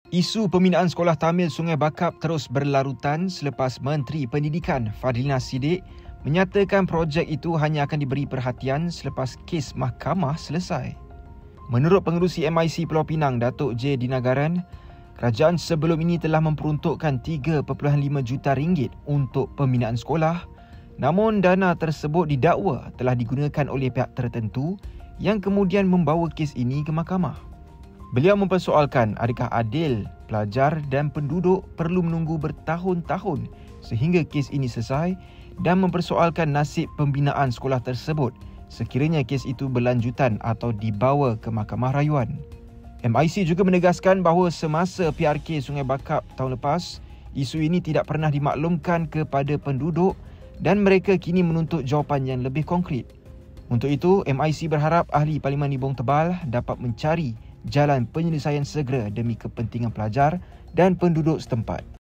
Isu pembinaan sekolah Tamil Sungai Bakap terus berlarutan selepas Menteri Pendidikan Fadlina Siddiq menyatakan projek itu hanya akan diberi perhatian selepas kes mahkamah selesai. Menurut pengerusi MIC Pulau Pinang, Datuk J. Dinagaran, kerajaan sebelum ini telah memperuntukkan 3.5 juta ringgit untuk pembinaan sekolah, namun dana tersebut didakwa telah digunakan oleh pihak tertentu yang kemudian membawa kes ini ke mahkamah. Beliau mempersoalkan adakah adil pelajar dan penduduk perlu menunggu bertahun-tahun sehingga kes ini selesai dan mempersoalkan nasib pembinaan sekolah tersebut sekiranya kes itu berlanjutan atau dibawa ke Mahkamah Rayuan. MIC juga menegaskan bahawa semasa PRK Sungai Bakap tahun lepas, isu ini tidak pernah dimaklumkan kepada penduduk dan mereka kini menuntut jawapan yang lebih konkret. Untuk itu, MIC berharap Ahli Parlimen Nibong Tebal dapat mencari jalan penyelesaian segera demi kepentingan pelajar dan penduduk setempat.